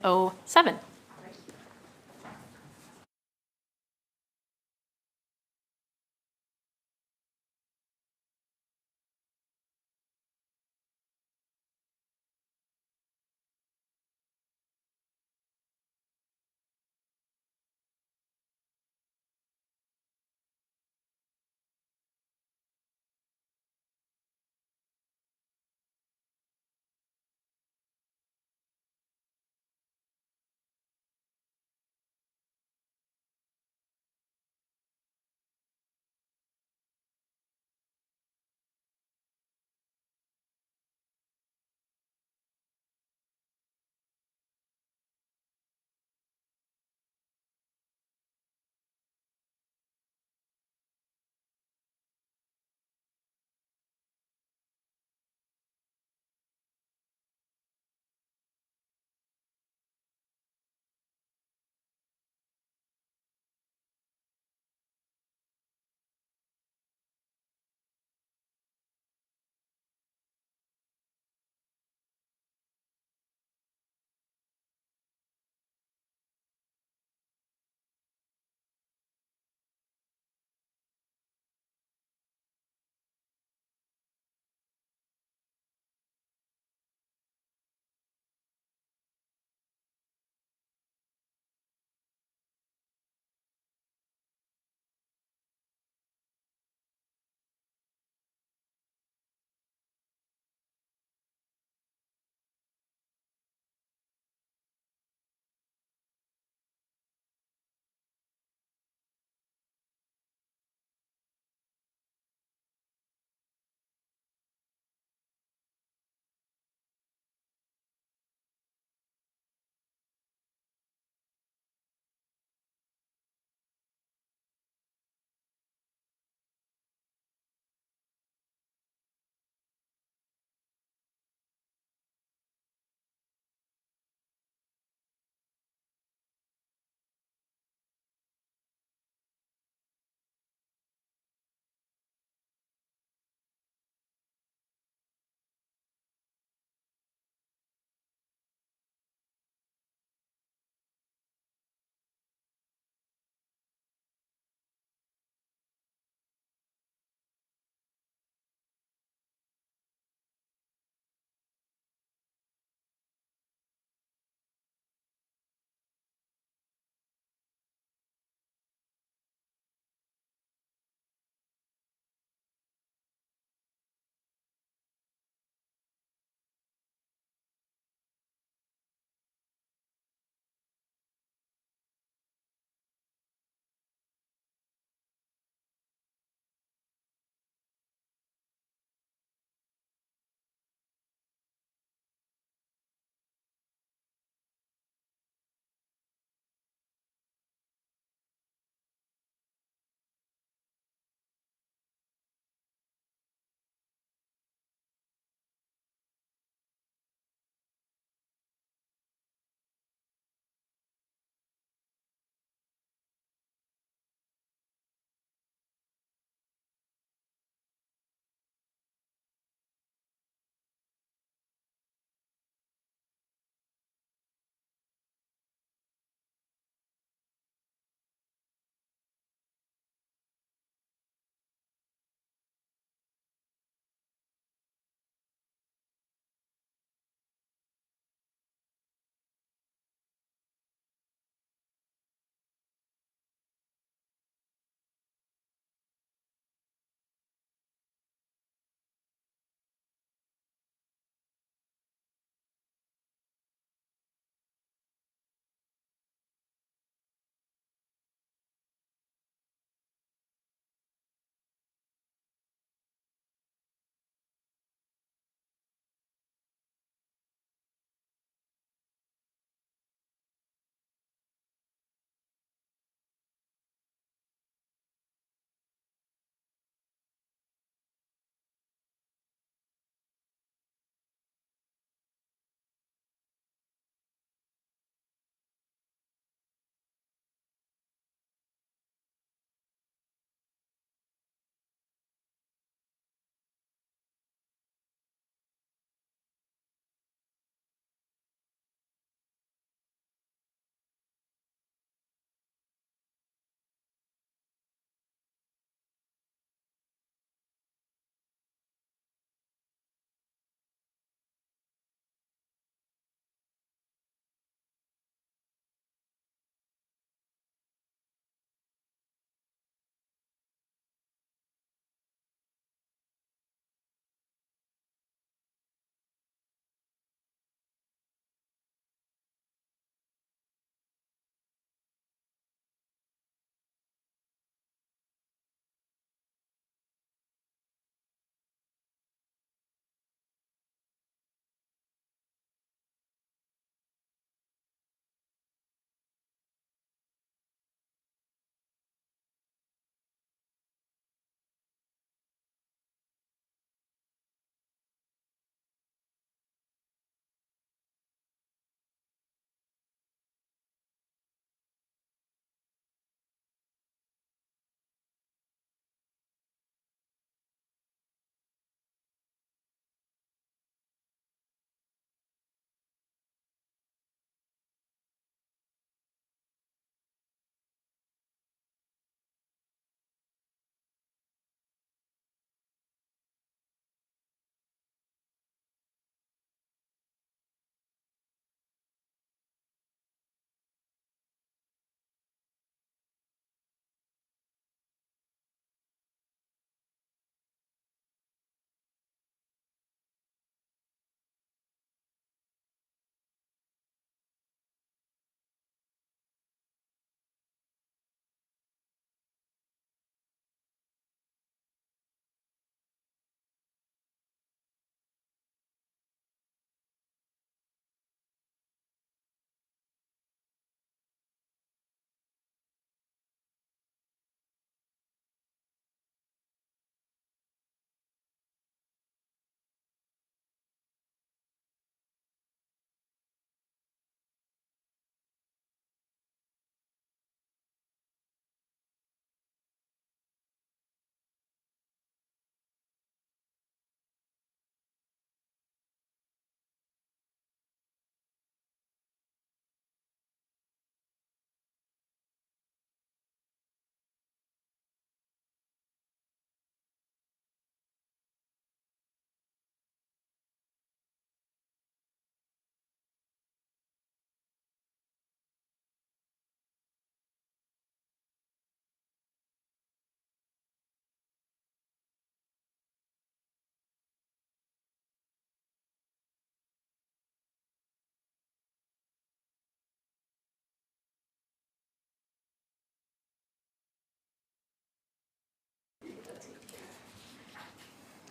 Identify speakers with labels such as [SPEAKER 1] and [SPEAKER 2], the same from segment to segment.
[SPEAKER 1] 7.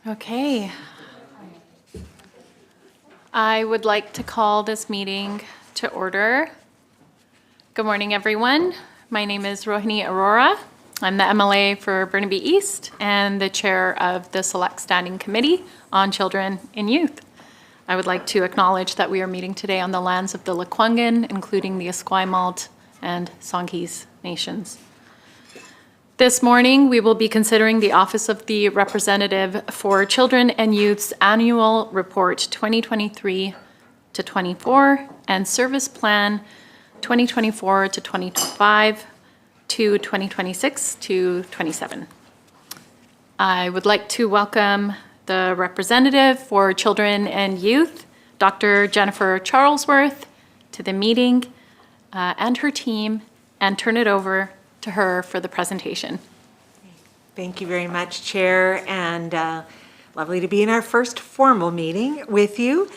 [SPEAKER 1] Okay. I would like to call this meeting to order. Good morning, everyone. My name is Rohini Arora. I'm the MLA for Burnaby East and the chair of the Select Standing Committee on Children and Youth. I would like to acknowledge that we are meeting today on the lands of the Lekwungen, including the Esquimalt and Songhees nations. This morning, we will be considering the Office of the Representative for Children and Youth's Annual Report 2023 to 24 and Service Plan 2024 to 2025 to 2026 to 27. I would like to welcome the representative for Children and Youth, Dr. Jennifer Charlesworth, to the meeting and her team, and turn it over to her for the presentation.
[SPEAKER 2] Thank you very much, Chair, and lovely to be in our first formal meeting with you.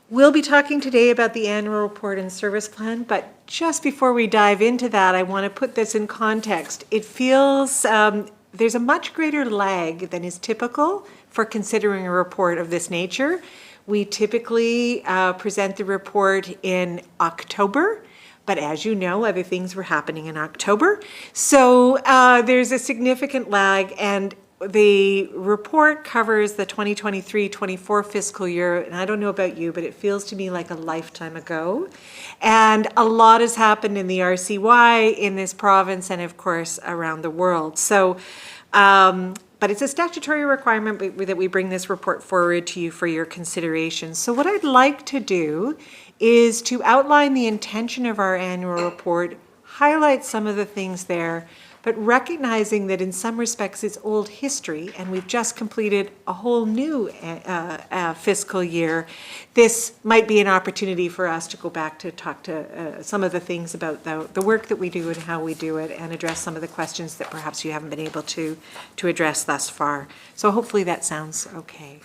[SPEAKER 2] We'll be talking today about the annual report and service plan, but just before we dive into that, I want to put this in context. It feels there's a much greater lag than is typical for considering a report of this nature. We typically present the report in October, but as you know, other things were happening in October. So there's a significant lag, and the report covers the 2023-24 fiscal year, and I don't know about you, but it feels to me like a lifetime ago. And a lot has happened in the RCY, in this province, and of course around the world. So, but it's a statutory requirement that we bring this report forward to you for your consideration. So what I'd like to do is to outline the intention of our annual report, highlight some of the things there, but recognizing that in some respects it's old history and we've just completed a whole new fiscal year. This might be an opportunity for us to go back to talk to some of the things about the work that we do and how we do it, and address some of the questions that perhaps you haven't been able to address thus far. So hopefully that sounds okay.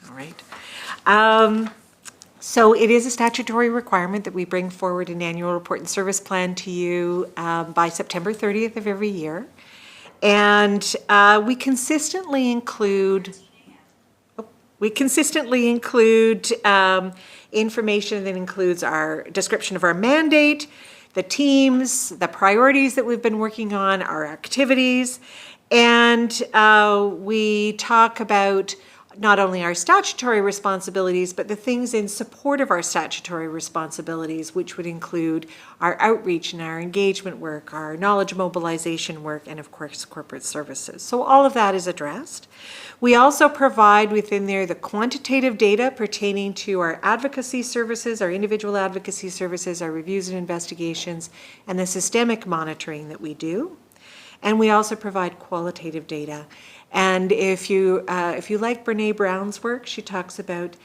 [SPEAKER 2] All right. So it is a statutory requirement that we bring forward an annual report and service plan to you by September 30th of every year. And we consistently include information that includes our description of our mandate, the teams, the priorities that we've been working on, our activities, and we talk about not only our statutory responsibilities, but the things in support of our statutory responsibilities, which would include our outreach and our engagement work, our knowledge mobilization work, and of course, corporate services. So all of that is addressed. We also provide within there the quantitative data pertaining to our advocacy services, our individual advocacy services, our reviews and investigations, and the systemic monitoring that we do. And we also provide qualitative data. And if you like Brene Brown's work, she talks about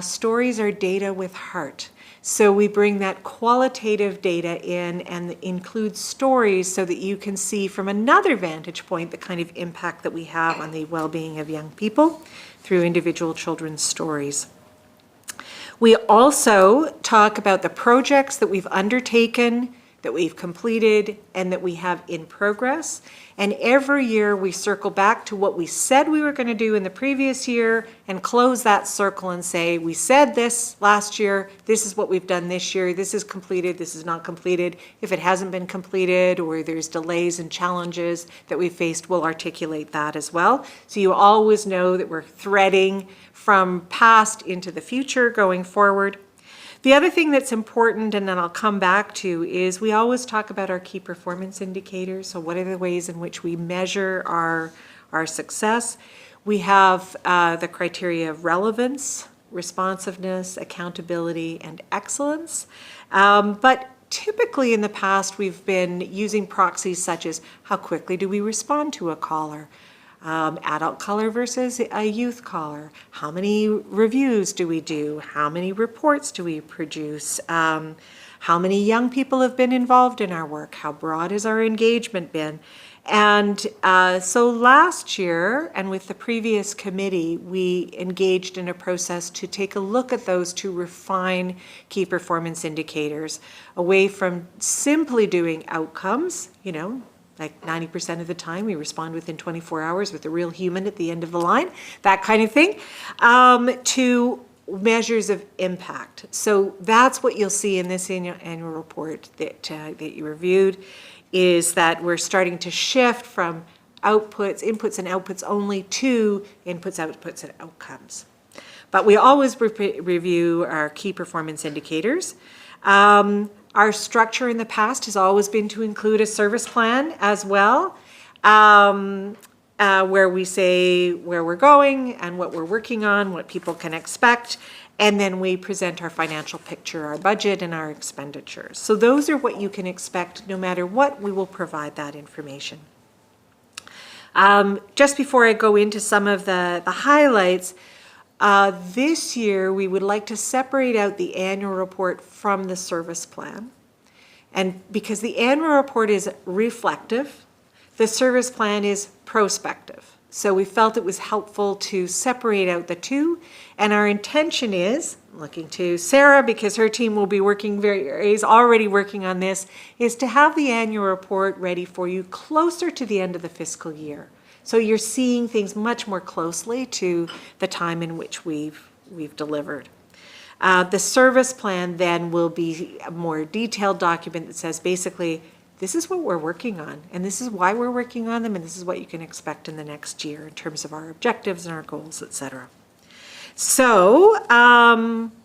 [SPEAKER 2] stories are data with heart. So we bring that qualitative data in and include stories so that you can see from another vantage point the kind of impact that we have on the well-being of young people through individual children's stories. We also talk about the projects that we've undertaken, that we've completed, and that we have in progress. And every year we circle back to what we said we were going to do in the previous year and close that circle and say, we said this last year, this is what we've done this year, this is completed, this is not completed. If it hasn't been completed or there's delays and challenges that we faced, we'll articulate that as well. So you always know that we're threading from past into the future going forward. The other thing that's important, and then I'll come back to, is we always talk about our key performance indicators. So what are the ways in which we measure our success? We have the criteria of relevance, responsiveness, accountability, and excellence. But typically in the past, we've been using proxies such as how quickly do we respond to a caller? Adult caller versus a youth caller. How many reviews do we do? How many reports do we produce? How many young people have been involved in our work? How broad has our engagement been? And so last year, and with the previous committee, we engaged in a process to take a look at those to refine key performance indicators away from simply doing outcomes, like 90% of the time. We respond within 24 hours with a real human at the end of the line, that kind of thing, to measures of impact. So that's what you'll see in this annual report that you reviewed, is that we're starting to shift from inputs and outputs only, to inputs, outputs, and outcomes. But we always review our key performance indicators. Our structure in the past has always been to include a service plan as well, where we say where we're going and what we're working on, what people can expect, and then we present our financial picture, our budget, and our expenditures. So those are what you can expect. No matter what, we will provide that information. Just before I go into some of the highlights, this year we would like to separate out the annual report from the service plan. And because the annual report is reflective, the service plan is prospective. So we felt it was helpful to separate out the two. And our intention is, looking to Sarah because her team will be is already working on this, is to have the annual report ready for you closer to the end of the fiscal year. So you're seeing things much more closely to the time in which we've delivered. The service plan then will be a more detailed document that says basically, this is what we're working on, and this is why we're working on them, and this is what you can expect in the next year in terms of our objectives and our goals, etc. So,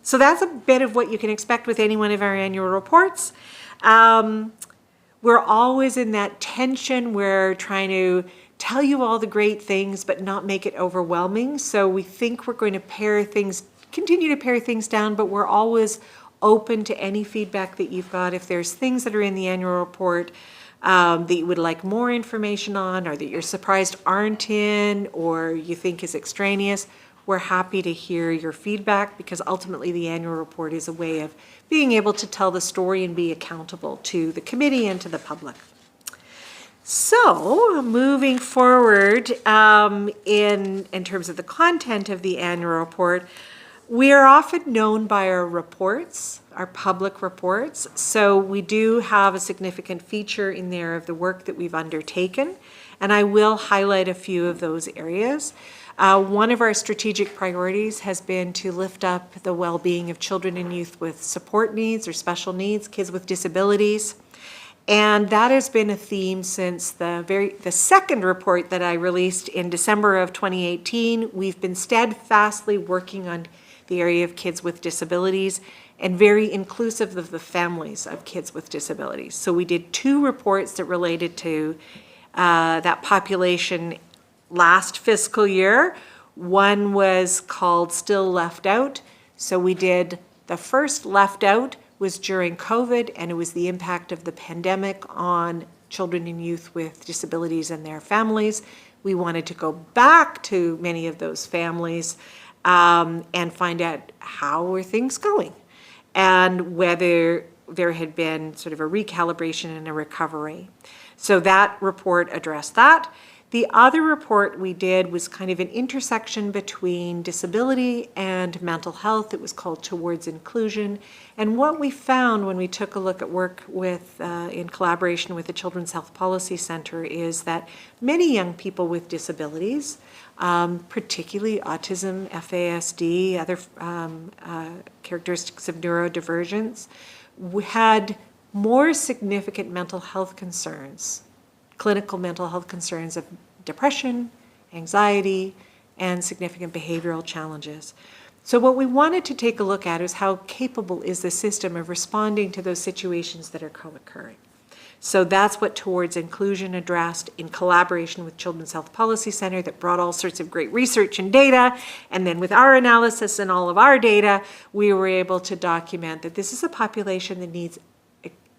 [SPEAKER 2] so that's a bit of what you can expect with any one of our annual reports. We're always in that tension. We're trying to tell you all the great things, but not make it overwhelming. So we think we're going to continue to pare things down, but we're always open to any feedback that you've got. If there's things that are in the annual report that you would like more information on, or that you're surprised aren't in, or you think is extraneous, we're happy to hear your feedback, because ultimately the annual report is a way of being able to tell the story and be accountable to the committee and to the public. So moving forward in terms of the content of the annual report, we are often known by our reports, our public reports. So we do have a significant feature in there of the work that we've undertaken, and I will highlight a few of those areas. One of our strategic priorities has been to lift up the well-being of children and youth with support needs or special needs, kids with disabilities. And that has been a theme since the second report that I released in December of 2018. We've been steadfastly working on the area of kids with disabilities, and very inclusive of the families of kids with disabilities. So we did 2 reports that related to that population last fiscal year. One was called Still Left Out. So we did the first Left Out was during COVID, and it was the impact of the pandemic on children and youth with disabilities and their families. We wanted to go back to many of those families and find out how were things going, and whether there had been sort of a recalibration and a recovery. So that report addressed that. The other report we did was kind of an intersection between disability and mental health. It was called Towards Inclusion. And what we found when we took a look at work with, in collaboration with the Children's Health Policy Center, is that many young people with disabilities, particularly autism, FASD, other characteristics of neurodivergence, had more significant mental health concerns, clinical mental health concerns of depression, anxiety, and significant behavioral challenges. So what we wanted to take a look at is how capable is the system of responding to those situations that are co-occurring. So that's what Towards Inclusion addressed in collaboration with Children's Health Policy Center, that brought all sorts of great research and data. And then with our analysis and all of our data, we were able to document that this is a population that needs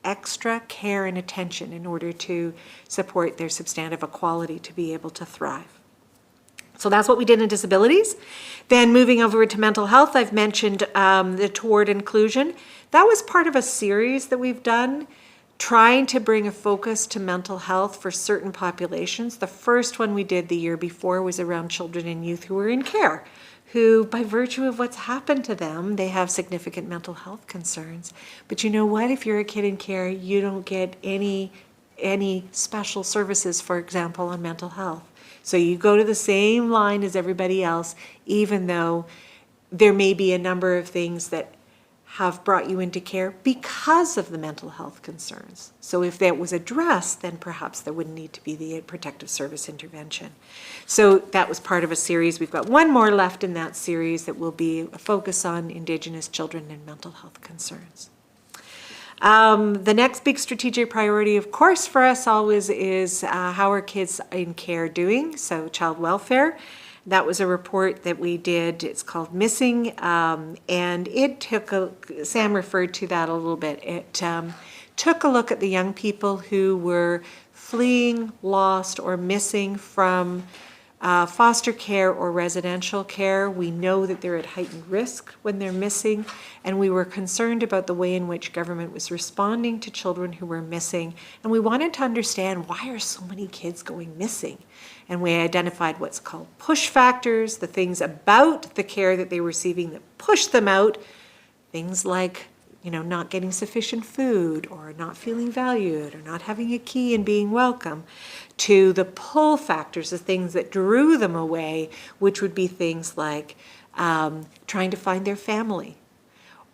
[SPEAKER 2] extra care and attention in order to support their substantive equality to be able to thrive. So that's what we did in disabilities. Then moving over to mental health, I've mentioned the Toward Inclusion. That was part of a series that we've done, trying to bring a focus to mental health for certain populations. The first one we did the year before was around children and youth who were in care, who, by virtue of what's happened to them, they have significant mental health concerns. But you know what? If you're a kid in care, you don't get any any special services, for example, on mental health. So you go to the same line as everybody else, even though there may be a number of things that have brought you into care because of the mental health concerns. So if that was addressed, then perhaps there wouldn't need to be the protective service intervention. So that was part of a series. We've got one more left in that series that will be a focus on Indigenous children and mental health concerns. The next big strategic priority, of course, for us always is how are kids in care doing, so child welfare. That was a report that we did. It's called Missing, and it took Sam referred to that a little bit. It took a look at the young people who were fleeing, lost, or missing from foster care or residential care. We know that they're at heightened risk when they're missing, and we were concerned about the way in which government was responding to children who were missing, and we wanted to understand why are so many kids going missing. And we identified what's called push factors, the things about the care that they were receiving that push them out, things like, not getting sufficient food or not feeling valued or not having a key and being welcome, to the pull factors, the things that drew them away, which would be things like trying to find their family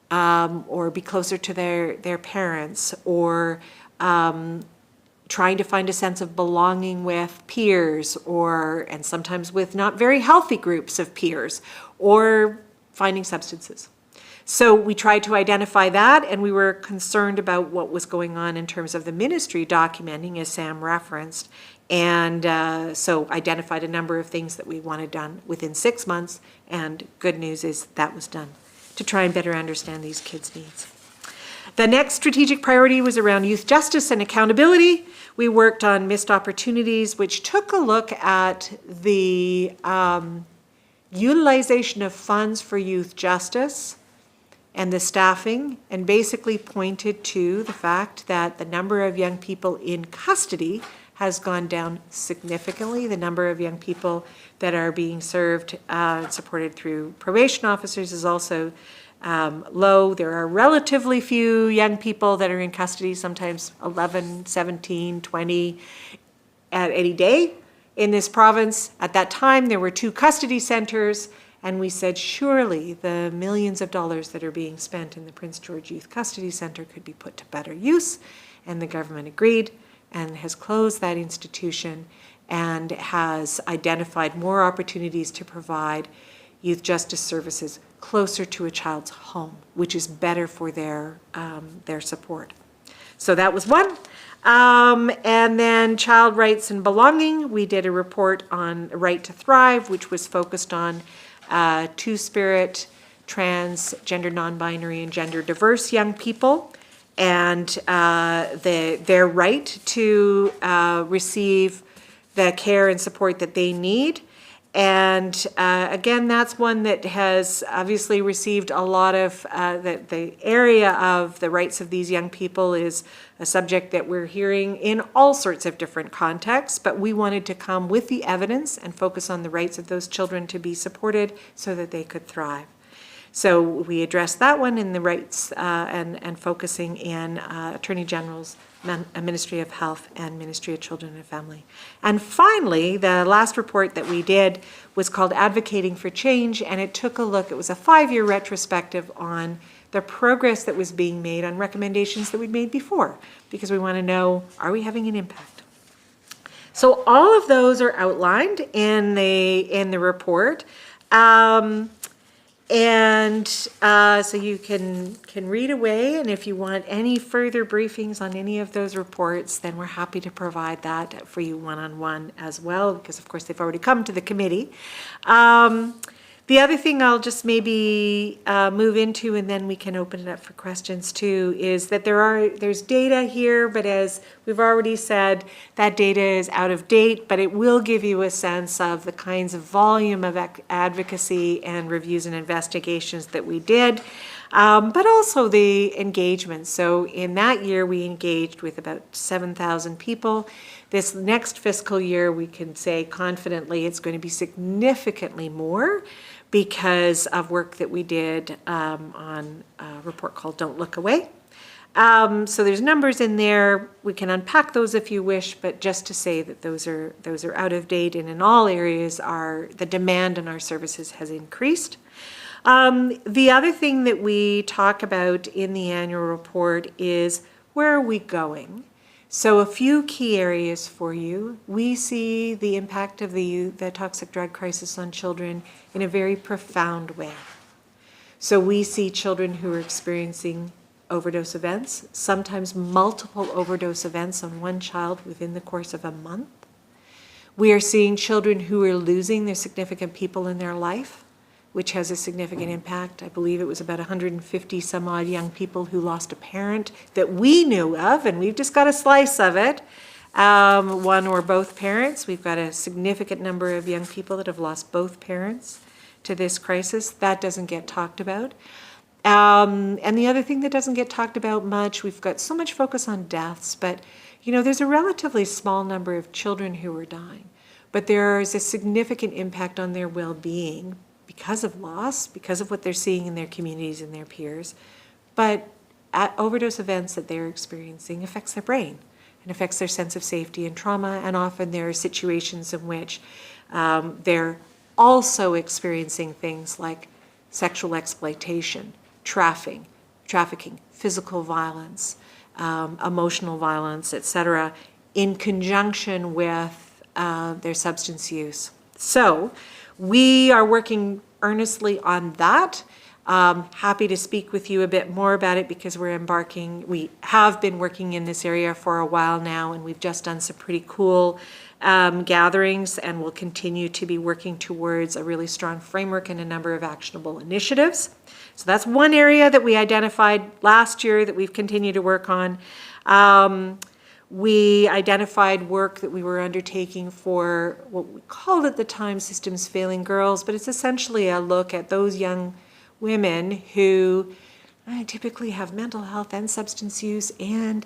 [SPEAKER 2] or be closer to their parents, or trying to find a sense of belonging with peers, and sometimes with not very healthy groups of peers, or finding substances. So we tried to identify that, and we were concerned about what was going on in terms of the ministry documenting, as Sam referenced, and so identified a number of things that we wanted done within 6 months, and good news is that was done to try and better understand these kids' needs. The next strategic priority was around youth justice and accountability. We worked on missed opportunities, which took a look at the utilization of funds for youth justice and the staffing, and basically pointed to the fact that the number of young people in custody has gone down significantly. The number of young people that are being served and supported through probation officers is also low. There are relatively few young people that are in custody, sometimes 11, 17, 20 at any day in this province. At that time, there were 2 custody centers, and we said surely the millions of dollars that are being spent in the Prince George Youth Custody Center could be put to better use, and the government agreed and has closed that institution and has identified more opportunities to provide youth justice services closer to a child's home, which is better for their support. So that was one. And then child rights and belonging. We did a report on Right to Thrive, which was focused on two-spirit, trans, gender non-binary, and gender diverse young people, and their right to receive the care and support that they need. And again, that's one that has obviously received a lot of, the area of the rights of these young people is a subject that we're hearing in all sorts of different contexts, but we wanted to come with the evidence and focus on the rights of those children to be supported so that they could thrive. So we addressed that one in the rights and focusing in Attorney General's Ministry of Health and Ministry of Children and Family. And finally, the last report that we did was called Advocating for Change, and it took a look, it was a 5-year retrospective on the progress that was being made on recommendations that we'd made before, because we want to know, are we having an impact? So all of those are outlined in the report. So you can read away, and if you want any further briefings on any of those reports, then we're happy to provide that for you one-on-one as well, because of course they've already come to the committee. The other thing I'll just maybe move into, and then we can open it up for questions too, is that there's data here, but as we've already said, that data is out of date, but it will give you a sense of the kinds of volume of advocacy and reviews and investigations that we did, but also the engagement. So in that year, we engaged with about 7,000 people. This next fiscal year, we can say confidently it's going to be significantly more, because of work that we did on a report called Don't Look Away. So there's numbers in there. We can unpack those if you wish, but just to say that those are out of date, and in all areas the demand on our services has increased. The other thing that we talk about in the annual report is where are we going? So a few key areas for you. We see the impact of the toxic drug crisis on children in a very profound way. So we see children who are experiencing overdose events, sometimes multiple overdose events on one child within the course of a month. We are seeing children who are losing their significant people in their life, which has a significant impact. I believe it was about 150 some odd young people who lost a parent that we knew of, and we've just got a slice of it. One or both parents. We've got a significant number of young people that have lost both parents to this crisis. That doesn't get talked about. And the other thing that doesn't get talked about much, we've got so much focus on deaths, but there's a relatively small number of children who are dying, but there is a significant impact on their well-being because of loss, because of what they're seeing in their communities and their peers. But overdose events that they're experiencing affects their brain and affects their sense of safety and trauma, and often there are situations in which they're also experiencing things like sexual exploitation, trafficking, physical violence, emotional violence, etc., in conjunction with their substance use. So we are working earnestly on that. Happy to speak with you a bit more about it because we have been working in this area for a while now, and we've just done some pretty cool gatherings, and we'll continue to be working towards a really strong framework and a number of actionable initiatives. So that's one area that we identified last year that we've continued to work on. We identified work that we were undertaking for what we called at the time Systems Failing Girls, but it's essentially a look at those young women who typically have mental health and substance use and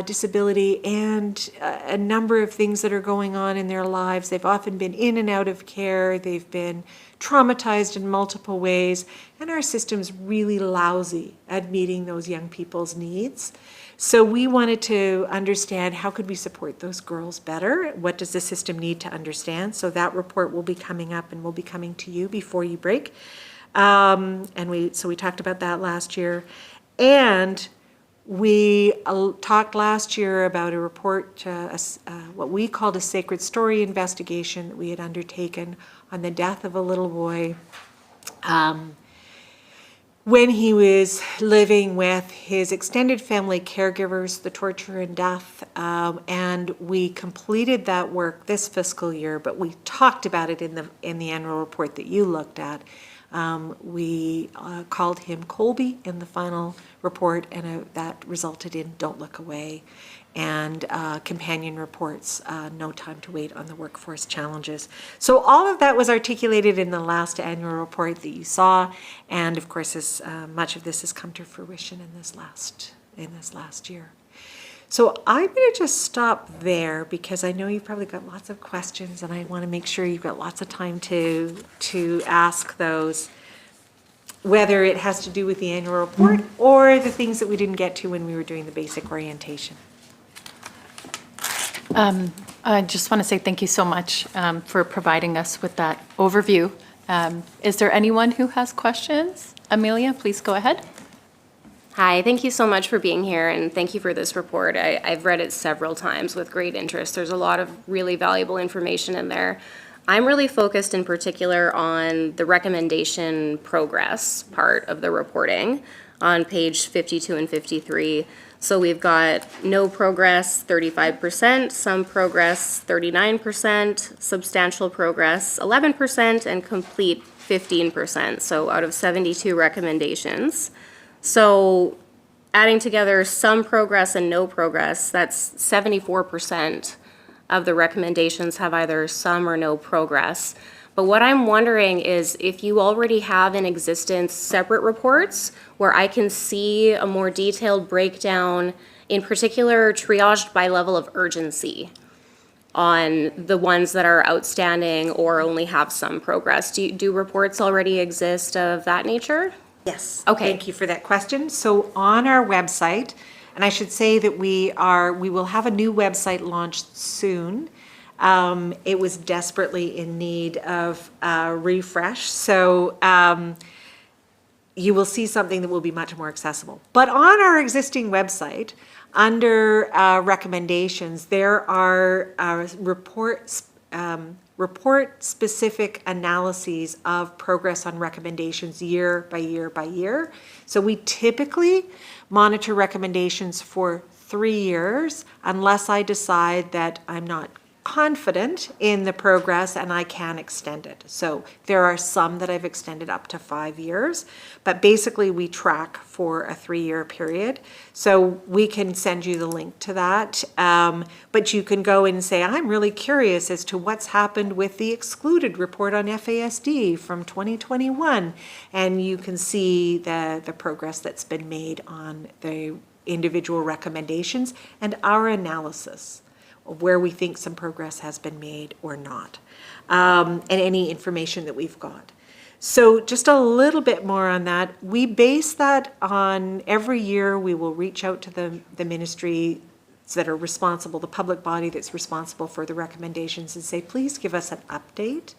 [SPEAKER 2] disability and a number of things that are going on in their lives. They've often been in and out of care. They've been traumatized in multiple ways, and our system's really lousy at meeting those young people's needs. So we wanted to understand how could we support those girls better? What does the system need to understand? So that report will be coming up and will be coming to you before you break. So we talked about that last year. And we talked last year about a report, what we called a sacred story investigation that we had undertaken on the death of a little boy when he was living with his extended family caregivers, the torture and death. And we completed that work this fiscal year, but we talked about it in the annual report that you looked at. We called him Colby in the final report, and that resulted in Don't Look Away and companion reports, No Time to Wait on the Workforce Challenges. So all of that was articulated in the last annual report that you saw, and of course, much of this has come to fruition in this last year. So I'm going to just stop there because I know you've probably got lots of questions, and I want to make sure you've got lots of time to ask those, whether it has to do with the annual report or the things that we didn't get to when we were doing the basic orientation.
[SPEAKER 1] I just want to say thank you so much for providing us with that overview. Is there anyone who has questions? Amelia, please go ahead.
[SPEAKER 3] Hi, thank you so much for being here, and thank you for this report. I've read it several times with great interest. There's a lot of really valuable information in there. I'm really focused in particular on the recommendation progress part of the reporting on page 52 and 53. So we've got no progress, 35%, some progress, 39%, substantial progress, 11%, and complete, 15%. So out of 72 recommendations. So adding together some progress and no progress, that's 74% of the recommendations have either some or no progress. But what I'm wondering is if you already have in existence separate reports where I can see a more detailed breakdown, in particular triaged by level of urgency on the ones that are outstanding or only have some progress. Do reports already exist of that nature?
[SPEAKER 2] Yes.
[SPEAKER 3] Okay.
[SPEAKER 2] Thank you for that question. So on our website, and I should say that we will have a new website launched soon. It was desperately in need of a refresh. So you will see something that will be much more accessible. But on our existing website, under recommendations, there are report-specific analyses of progress on recommendations year by year by year. So we typically monitor recommendations for 3 years unless I decide that I'm not confident in the progress and I can extend it. So there are some that I've extended up to 5 years, but basically we track for a 3-year period. So we can send you the link to that, but you can go in and say, I'm really curious as to what's happened with the excluded report on FASD from 2021, and you can see the progress that's been made on the individual recommendations and our analysis of where we think some progress has been made or not, and any information that we've got. So just a little bit more on that. We base that on every year we will reach out to the ministry that are responsible, the public body that's responsible for the recommendations, and say, please give us an update.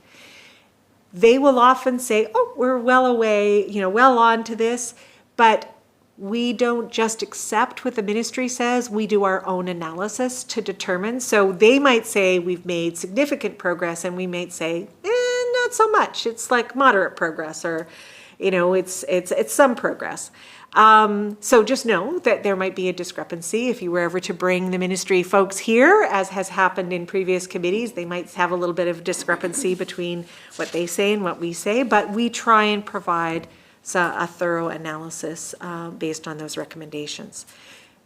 [SPEAKER 2] They will often say, oh, we're well away, well on to this, but we don't just accept what the ministry says, we do our own analysis to determine. So they might say we've made significant progress, and we might say, not so much. It's like moderate progress, or, it's some progress. So just know that there might be a discrepancy. If you were ever to bring the ministry folks here, as has happened in previous committees, they might have a little bit of discrepancy between what they say and what we say, but we try and provide a thorough analysis based on those recommendations.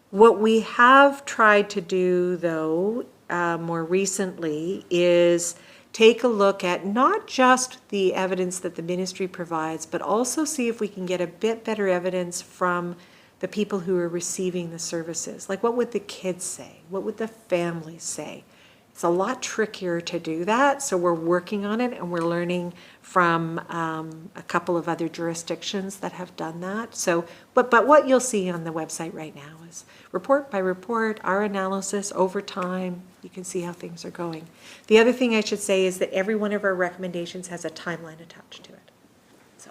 [SPEAKER 2] What we have tried to do, though, more recently is take a look at not just the evidence that the ministry provides, but also see if we can get a bit better evidence from the people who are receiving the services. Like, what would the kids say? What would the families say? It's a lot trickier to do that, so we're working on it, and we're learning from a couple of other jurisdictions that have done that. So, but what you'll see on the website right now is report by report, our analysis over time. You can see how things are going. The other thing I should say is that every one of our recommendations has a timeline attached to it. So,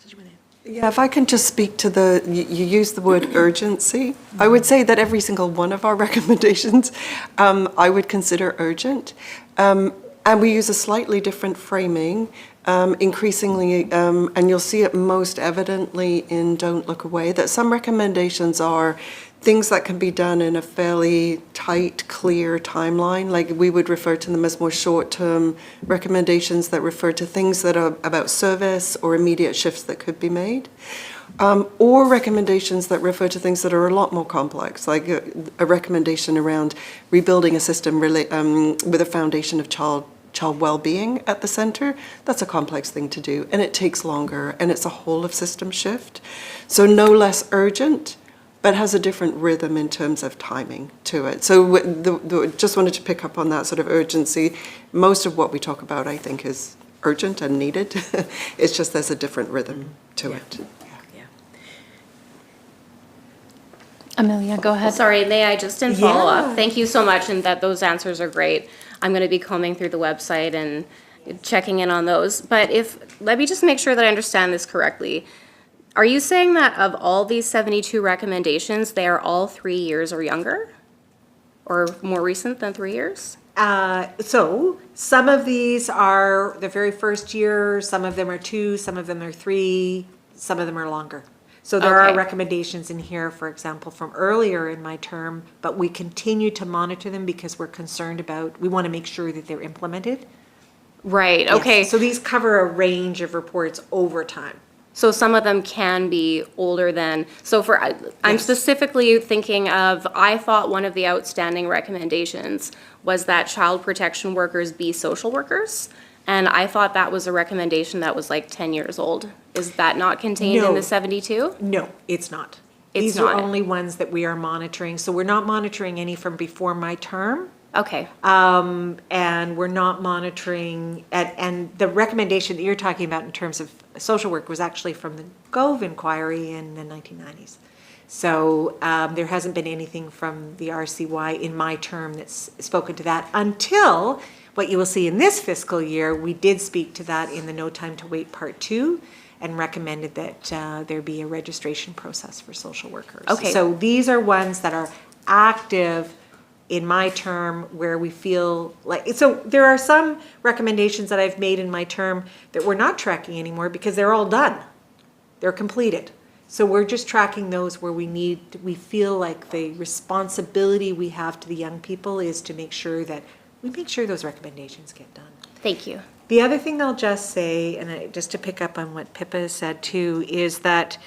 [SPEAKER 2] did you want to?
[SPEAKER 4] Yeah, if I can just speak to you use the word urgency. I would say that every single one of our recommendations I would consider urgent. And we use a slightly different framing, increasingly, and you'll see it most evidently in Don't Look Away, that some recommendations are things that can be done in a fairly tight, clear timeline. Like, we would refer to them as more short-term recommendations that refer to things that are about service or immediate shifts that could be made. Or recommendations that refer to things that are a lot more complex, like a recommendation around rebuilding a system with a foundation of child well-being at the center. That's a complex thing to do, and it takes longer, and it's a whole of system shift. So no less urgent, but has a different rhythm in terms of timing to it. So just wanted to pick up on that sort of urgency. Most of what we talk about, I think, is urgent and needed. It's just there's a different rhythm to it.
[SPEAKER 1] Amelia, go ahead.
[SPEAKER 3] Sorry, may I just in follow-up?
[SPEAKER 2] Yeah.
[SPEAKER 3] Thank you so much, and that those answers are great. I'm going to be combing through the website and checking in on those. But let me just make sure that I understand this correctly. Are you saying that of all these 72 recommendations, they are all 3 years or younger? Or more recent than 3 years?
[SPEAKER 2] So some of these are the very first year, some of them are 2, some of them are 3, some of them are longer. So there are
[SPEAKER 3] Okay.
[SPEAKER 2] recommendations in here, for example, from earlier in my term, but we continue to monitor them because we're concerned we want to make sure that they're implemented.
[SPEAKER 3] Right, okay.
[SPEAKER 2] Yes. So these cover a range of reports over time.
[SPEAKER 3] So some of them can be older than, I'm
[SPEAKER 2] Yes.
[SPEAKER 3] specifically thinking of, I thought one of the outstanding recommendations was that child protection workers be social workers. And I thought that was a recommendation that was like 10 years old. Is that not contained in
[SPEAKER 2] No.
[SPEAKER 3] the 72?
[SPEAKER 2] No, it's not.
[SPEAKER 3] It's
[SPEAKER 2] These
[SPEAKER 3] not.
[SPEAKER 2] are only ones that we are monitoring. So we're not monitoring any from before my term.
[SPEAKER 3] Okay,
[SPEAKER 2] And we're not monitoring, and the recommendation that you're talking about in terms of social work was actually from the Gove inquiry in the 1990s. So there hasn't been anything from the RCY in my term that's spoken to that until what you will see in this fiscal year. We did speak to that in the No Time to Wait Part 2 and recommended that there be a registration process for social workers.
[SPEAKER 3] Okay.
[SPEAKER 2] So these are ones that are active in my term where we feel like, so there are some recommendations that I've made in my term that we're not tracking anymore because they're all done. They're completed. So we're just tracking those where we feel like the responsibility we have to the young people is to make sure that we make sure those recommendations get done.
[SPEAKER 3] thank you.
[SPEAKER 2] The other thing I'll just say, and just to pick up on what Pippa said too, is that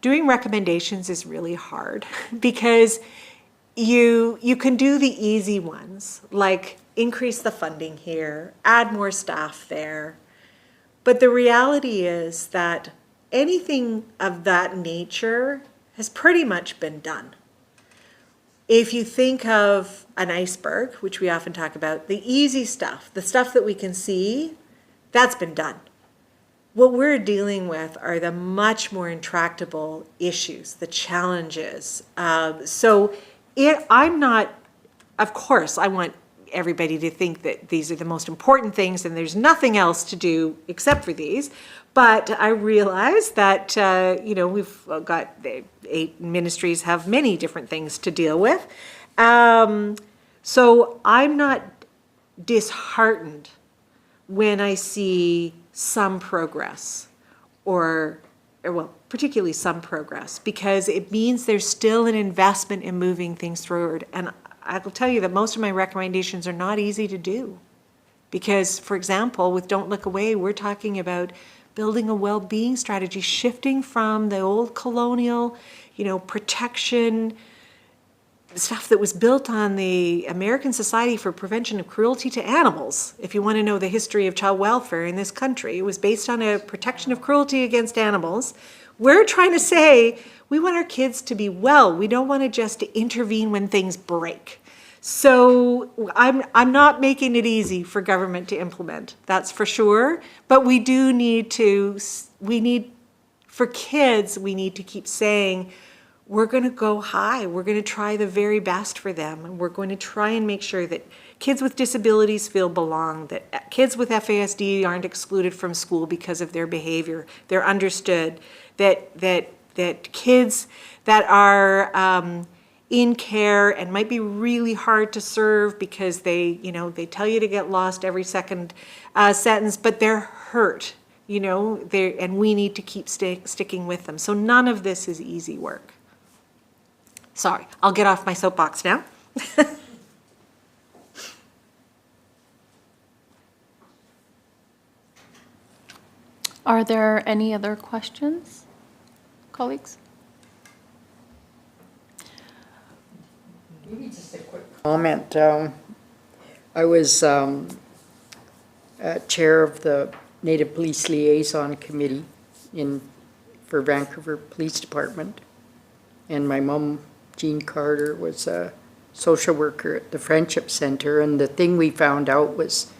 [SPEAKER 2] doing recommendations is really hard because you can do the easy ones, like increase the funding here, add more staff there. But the reality is that anything of that nature has pretty much been done. If you think of an iceberg, which we often talk about, the easy stuff, the stuff that we can see, that's been done. What we're dealing with are the much more intractable issues, the challenges. I'm not, of course, I want everybody to think that these are the most important things and there's nothing else to do except for these. But I realize that, we've got 8 ministries have many different things to deal with. So I'm not disheartened when I see some progress or particularly some progress, because it means there's still an investment in moving things forward. And I will tell you that most of my recommendations are not easy to do. Because, for example, with Don't Look Away, we're talking about building a well-being strategy, shifting from the old colonial, protection stuff that was built on the American Society for Prevention of Cruelty to Animals. If you want to know the history of child welfare in this country, it was based on a protection of cruelty against animals. We're trying to say we want our kids to be well. We don't want to just intervene when things break. So I'm not making it easy for government to implement, that's for sure. But we need to keep saying, we're going to go high. We're going to try the very best for them. And we're going to try and make sure that kids with disabilities feel belong, that kids with FASD aren't excluded from school because of their behavior. They're understood, that kids that are in care and might be really hard to serve because they tell you to get lost every second sentence, but they're hurt, and we need to keep sticking with them. So none of this is easy work. Sorry, I'll get off my soapbox now.
[SPEAKER 1] Are there any other questions, colleagues?
[SPEAKER 5] Maybe just a quick comment. I was chair of the Native Police Liaison Committee for Vancouver Police Department, and my mom, Jean Carter, was a social worker at the Friendship Center, and the thing we found out was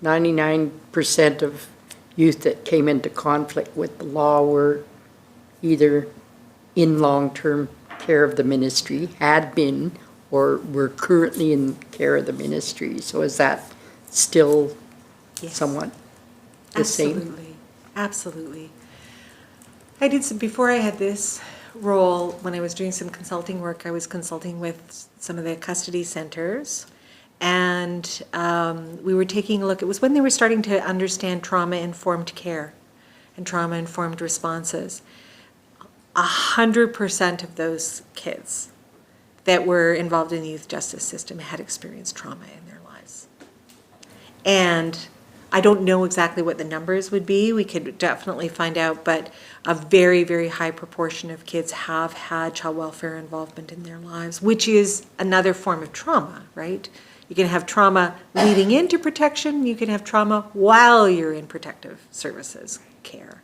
[SPEAKER 5] 99% of youth that came into conflict with the law were either in long-term care of the ministry, had been, or were currently in care of the ministry. So is that still somewhat the same?
[SPEAKER 2] Absolutely, absolutely. I did some, before I had this role, when I was doing some consulting work, I was consulting with some of the custody centers, and we were taking a look. It was when they were starting to understand trauma-informed care and trauma-informed responses. 100% of those kids that were involved in the youth justice system had experienced trauma in their lives. And I don't know exactly what the numbers would be. We could definitely find out, but a very, very high proportion of kids have had child welfare involvement in their lives, which is another form of trauma, right? You can have trauma leading into protection. You can have trauma while you're in protective services care.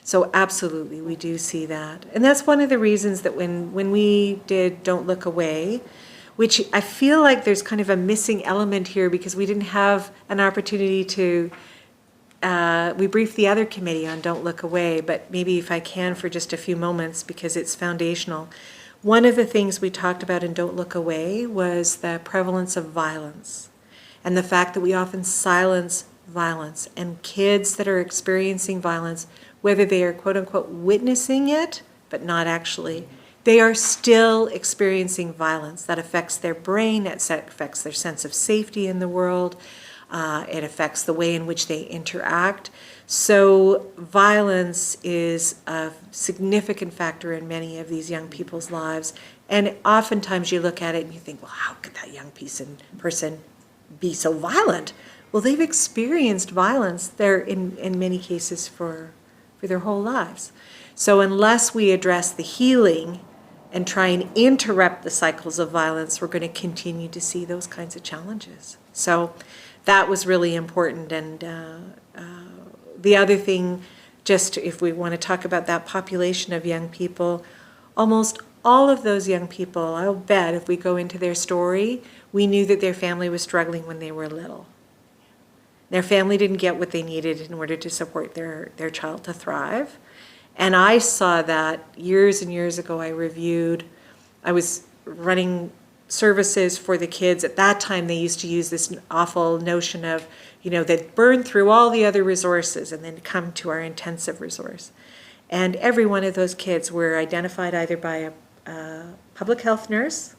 [SPEAKER 2] So absolutely, we do see that. And that's one of the reasons that when we did Don't Look Away, which I feel like there's kind of a missing element here because we didn't have an opportunity to, we briefed the other committee on Don't Look Away, but maybe if I can for just a few moments because it's foundational. One of the things we talked about in Don't Look Away was the prevalence of violence and the fact that we often silence violence, and kids that are experiencing violence, whether they are quote unquote witnessing it, but not actually, they are still experiencing violence. That affects their brain, it affects their sense of safety in the world, it affects the way in which they interact. So violence is a significant factor in many of these young people's lives. And oftentimes you look at it and you think, well, how could that young person be so violent? Well, they've experienced violence there in many cases for their whole lives. So unless we address the healing and try and interrupt the cycles of violence, we're going to continue to see those kinds of challenges. So that was really important. And the other thing, just if we want to talk about that population of young people, almost all of those young people, I'll bet if we go into their story, we knew that their family was struggling when they were little. Their family didn't get what they needed in order to support their child to thrive. And I saw that years and years ago. I was running services for the kids. At that time, they used to use this awful notion of, they'd burn through all the other resources and then come to our intensive resource. And every one of those kids were identified either by a public health nurse,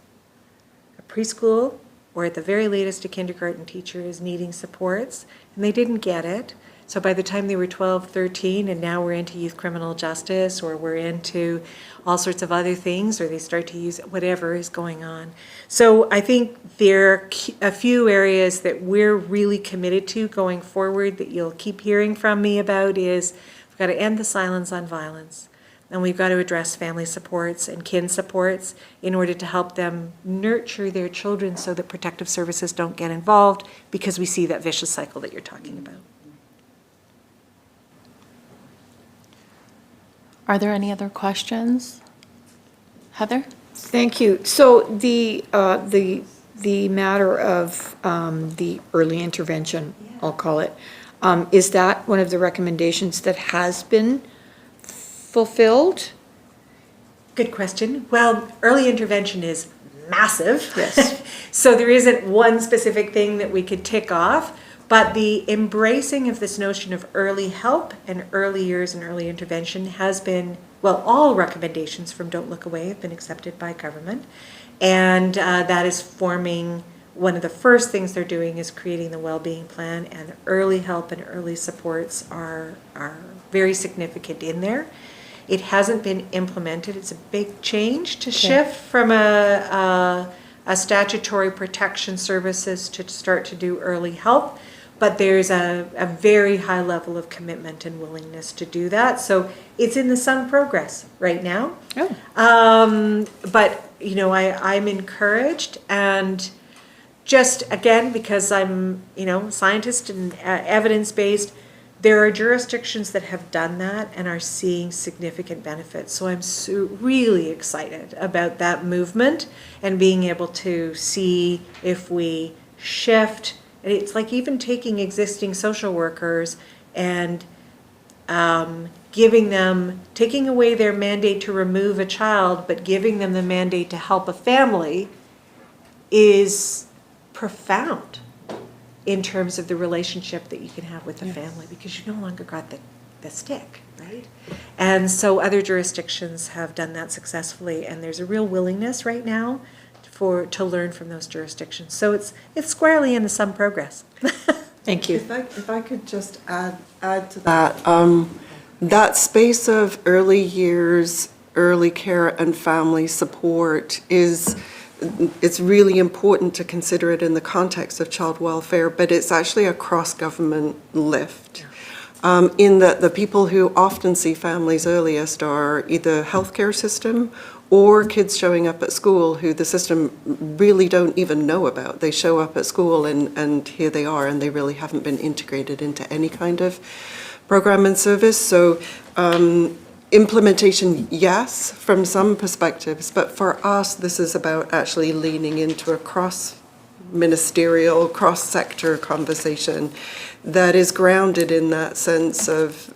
[SPEAKER 2] a preschool, or at the very latest, a kindergarten teacher is needing supports, and they didn't get it. So by the time they were 12, 13, and now we're into youth criminal justice, or we're into all sorts of other things, or they start to use whatever is going on. So I think there are a few areas that we're really committed to going forward that you'll keep hearing from me about is we've got to end the silence on violence. And we've got to address family supports and kin supports in order to help them nurture their children so that protective services don't get involved, because we see that vicious cycle that you're talking about.
[SPEAKER 1] Are there any other questions? Heather?
[SPEAKER 5] Thank you. So the matter of the early intervention, I'll call it, is that one of the recommendations that has been fulfilled?
[SPEAKER 2] Good question. Well, early intervention is massive.
[SPEAKER 5] Yes.
[SPEAKER 2] So there isn't one specific thing that we could tick off, but the embracing of this notion of early help and early years and early intervention has been, well, all recommendations from Don't Look Away have been accepted by government. And that is forming, one of the first things they're doing is creating the well-being plan, and early help and early supports are very significant in there. It hasn't been implemented. It's a big change to shift from a statutory protection services to start to do early help, but there's a very high level of commitment and willingness to do that. So it's in some progress right now. But I'm encouraged, and just again, because I'm scientist and evidence-based, there are jurisdictions that have done that and are seeing significant benefits. So I'm really excited about that movement and being able to see if we shift. It's like even taking existing social workers and taking away their mandate to remove a child, but giving them the mandate to help a family is profound in terms of the relationship that you can have with the family, because you no longer got the stick, right? And so other jurisdictions have done that successfully, and there's a real willingness right now to learn from those jurisdictions. So it's squarely into some progress.
[SPEAKER 5] Thank you.
[SPEAKER 4] If I could just add to that, that space of early years, early care and family support it's really important to consider it in the context of child welfare, but it's actually a cross-government lift. In that the people who often see families earliest are either healthcare system or kids showing up at school who the system really don't even know about. They show up at school and here they are, and they really haven't been integrated into any kind of program and service. So Implementation, yes, from some perspectives, but for us, this is about actually leaning into a cross-ministerial, cross-sector conversation that is grounded in that sense of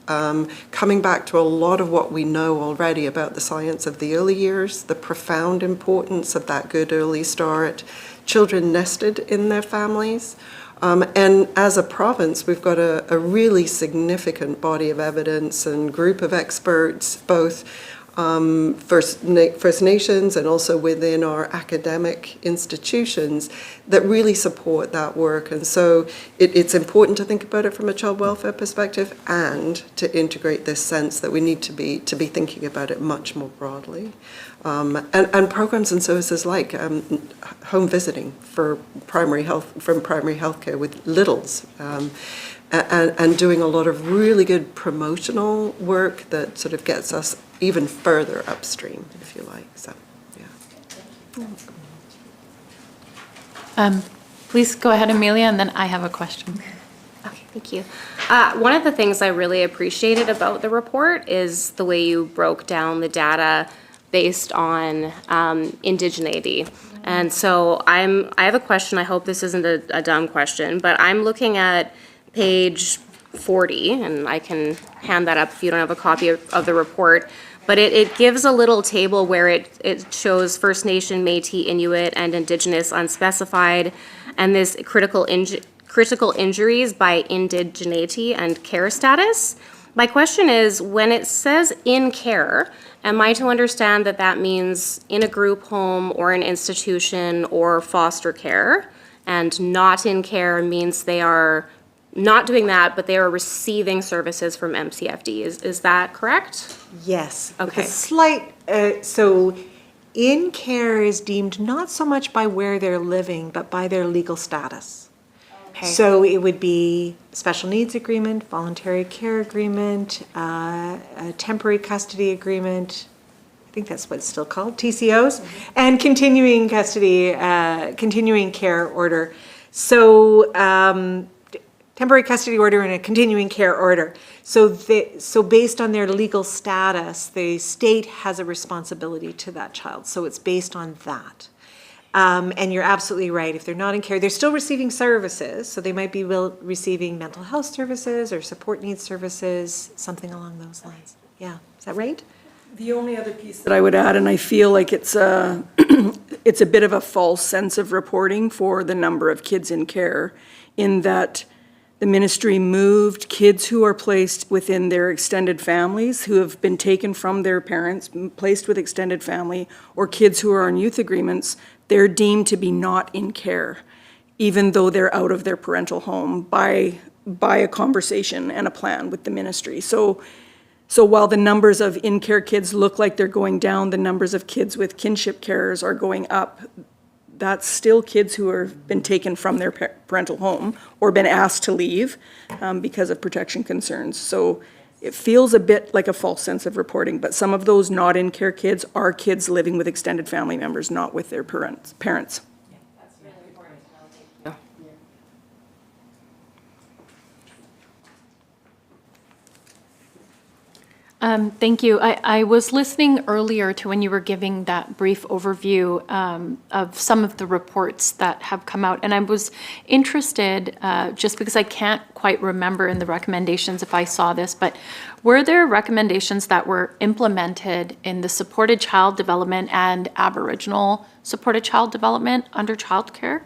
[SPEAKER 4] coming back to a lot of what we know already about the science of the early years, the profound importance of that good early start, children nested in their families. And as a province, we've got a really significant body of evidence and group of experts, both First Nations and also within our academic institutions that really support that work. And so it's important to think about it from a child welfare perspective and to integrate this sense that we need to be thinking about it much more broadly. And programs and services like home visiting for primary health care with littles, and doing a lot of really good promotional work that sort of gets us even further upstream, if you like. So, yeah.
[SPEAKER 1] Please go ahead, Amelia, and then I have a question.
[SPEAKER 3] Okay, thank you. One of the things I really appreciated about the report is the way you broke down the data based on indigeneity. And so I have a question. I hope this isn't a dumb question, but I'm looking at page 40, and I can hand that up if you don't have a copy of the report. But it gives a little table where it shows First Nation, Métis, Inuit, and Indigenous unspecified, and this critical injuries by indigeneity and care status. My question is, when it says in care, am I to understand that that means in a group home or an institution or foster care, and not in care means they are not doing that, but they are receiving services from MCFD? Is that correct?
[SPEAKER 2] Yes. With
[SPEAKER 3] Okay.
[SPEAKER 2] a slight, so in care is deemed not so much by where they're living, but by their legal status.
[SPEAKER 3] Okay.
[SPEAKER 2] So it would be special needs agreement, voluntary care agreement, a temporary custody agreement, I think that's what it's still called, TCOs, and continuing custody, continuing care order. So temporary custody order and a continuing care order. So based on their legal status, the state has a responsibility to that child. So it's based on that. And you're absolutely right. If they're not in care, they're still receiving services. So they might be receiving mental health services or support needs services, something along those lines. Yeah, is that right?
[SPEAKER 6] The only other piece that I would add, and I feel like it's a, it's a bit of a false sense of reporting for the number of kids in care, in that the ministry moved kids who are placed within their extended families, who have been taken from their parents, placed with extended family, or kids who are on youth agreements. They're deemed to be not in care, even though they're out of their parental home by a conversation and a plan with the ministry. So while the numbers of in-care kids look like they're going down, the numbers of kids with kinship carers are going up. That's still kids who have been taken from their parental home or been asked to leave because of protection concerns. So it feels a bit like a false sense of reporting, but some of those not in-care kids are kids living with extended family members, not with their parents.
[SPEAKER 1] Thank you. I was listening earlier to when you were giving that brief overview of some of the reports that have come out, and I was interested, just because I can't quite remember in the recommendations if I saw this, but were there recommendations that were implemented in the supported child development and Aboriginal supported child development under childcare?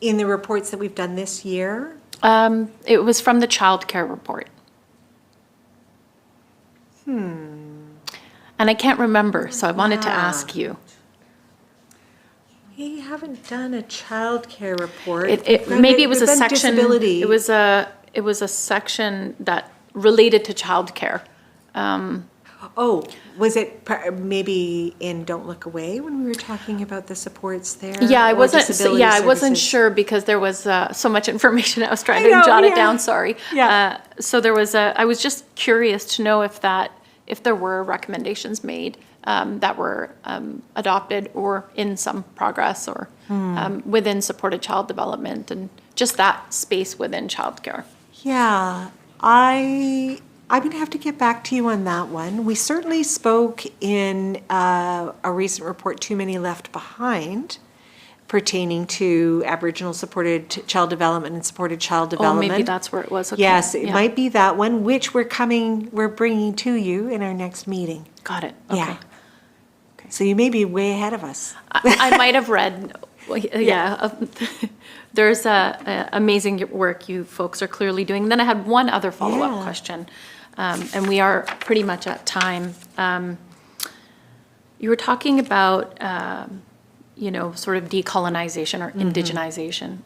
[SPEAKER 2] In the reports that we've done this year?
[SPEAKER 1] It was from the childcare report. And I can't remember, so I wanted to ask you.
[SPEAKER 2] We haven't done a childcare report.
[SPEAKER 1] Maybe it was a
[SPEAKER 2] We've done
[SPEAKER 1] section.
[SPEAKER 2] disability.
[SPEAKER 1] It was a section that related to childcare.
[SPEAKER 2] Oh, was it maybe in Don't Look Away when we were talking about the supports there?
[SPEAKER 1] Yeah, I
[SPEAKER 2] Or
[SPEAKER 1] wasn't.
[SPEAKER 2] disability
[SPEAKER 1] Yeah, I wasn't
[SPEAKER 2] services?
[SPEAKER 1] sure because there was so much information. I was trying
[SPEAKER 2] I
[SPEAKER 1] to
[SPEAKER 2] know,
[SPEAKER 1] jot it
[SPEAKER 2] yeah.
[SPEAKER 1] down. Sorry.
[SPEAKER 2] Yeah.
[SPEAKER 1] So there was I was just curious to know if there were recommendations made that were adopted or in some progress or within supported child development and just that space within childcare.
[SPEAKER 2] Yeah, I I'm going to have to get back to you on that one. We certainly spoke in a recent report, Too Many Left Behind, pertaining to Aboriginal supported child development and supported child
[SPEAKER 1] Oh,
[SPEAKER 2] development.
[SPEAKER 1] maybe that's where it was. Okay.
[SPEAKER 2] Yes, it
[SPEAKER 1] Yeah.
[SPEAKER 2] might be that one, which we're bringing to you in our next meeting.
[SPEAKER 1] Got it. Okay.
[SPEAKER 2] Yeah. So you may be way ahead of us.
[SPEAKER 1] I might have read, there's amazing work you folks are clearly doing. Then I had one other follow-up
[SPEAKER 2] Yeah.
[SPEAKER 1] question, and we are pretty much at time. You were talking about, sort of decolonization or indigenization.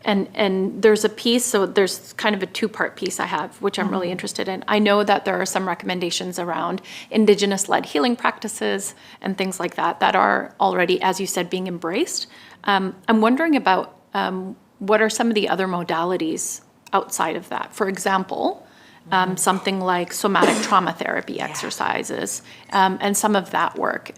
[SPEAKER 1] And there's a piece, so there's kind of a two-part piece I have, which I'm really interested in. I know that there are some recommendations around Indigenous-led healing practices and things like that that are already, as you said, being embraced. I'm wondering about what are some of the other modalities outside of that? For example, something like somatic trauma therapy exercises and some of that work.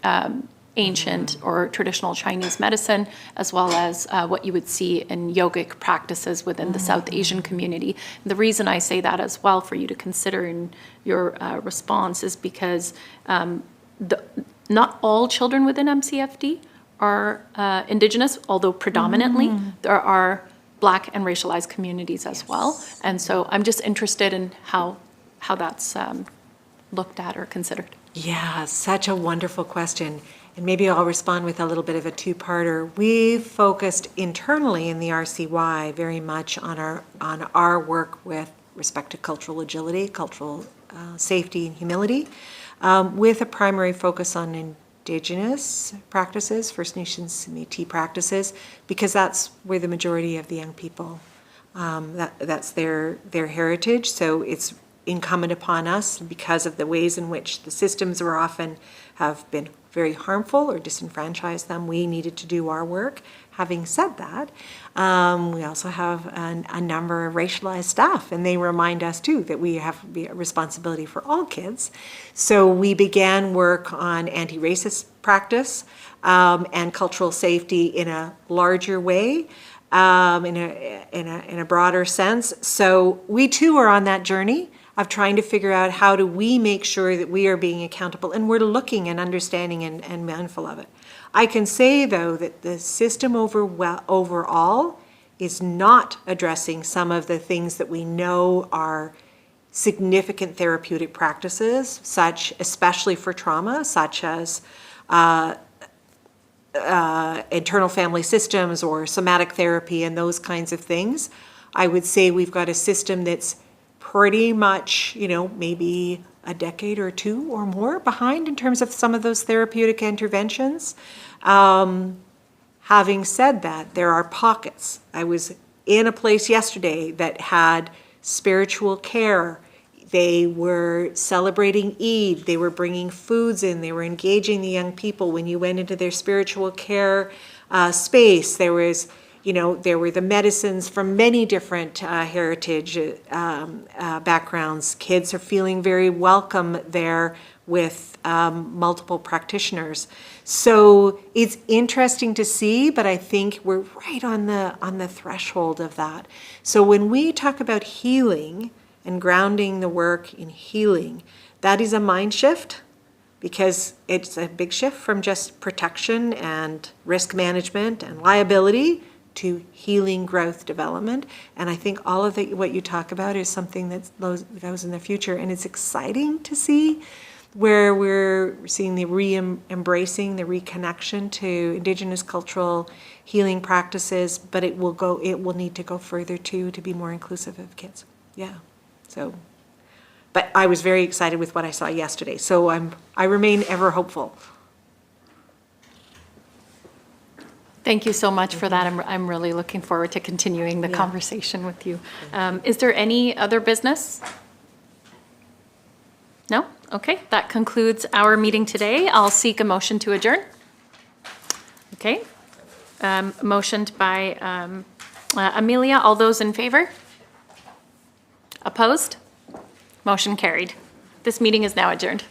[SPEAKER 1] Ancient or traditional Chinese medicine, as well as what you would see in yogic practices within the South Asian community. The reason I say that as well for you to consider in your response is because not all children within MCFD are Indigenous, although predominantly there are Black and racialized communities as well. And so I'm just interested in how that's looked at or considered.
[SPEAKER 2] Yeah, such a wonderful question. And maybe I'll respond with a little bit of a two-parter. We focused internally in the RCY very much on our work with respect to cultural agility, cultural safety and humility, with a primary focus on Indigenous practices, First Nations and Métis practices, because that's where the majority of the young people, that's their heritage. So it's incumbent upon us, because of the ways in which the systems are often have been very harmful or disenfranchise them, we needed to do our work. Having said that, we also have a number of racialized staff, and they remind us too that we have a responsibility for all kids. So we began work on anti-racist practice and cultural safety in a larger way, in a broader sense. So we too are on that journey of trying to figure out how do we make sure that we are being accountable, and we're looking and understanding and mindful of it. I can say, though, that the system overall is not addressing some of the things that we know are significant therapeutic practices, especially for trauma, such as internal family systems or somatic therapy and those kinds of things. I would say we've got a system that's pretty much, maybe a decade or two or more behind in terms of some of those therapeutic interventions. Having said that, there are pockets. I was in a place yesterday that had spiritual care. They were celebrating Eid. They were bringing foods in. They were engaging the young people. When you went into their spiritual care space, there were the medicines from many different heritage backgrounds. Kids are feeling very welcome there with multiple practitioners. So it's interesting to see, but I think we're right on the threshold of that. So when we talk about healing and grounding the work in healing, that is a mind shift, because it's a big shift from just protection and risk management and liability to healing, growth, development. And I think all of what you talk about is something that goes in the future. And it's exciting to see where we're seeing the embracing the reconnection to Indigenous cultural healing practices, but it will need to go further too, to be more inclusive of kids. Yeah. So, but I was very excited with what I saw yesterday. So I remain ever hopeful.
[SPEAKER 1] Thank you so much for that. I'm really looking forward to continuing the conversation with you. Is there any other business? No? Okay, that concludes our meeting today. I'll seek a motion to adjourn. Okay. Motioned by Amelia. All those in favor? Opposed? Motion carried. This meeting is now adjourned.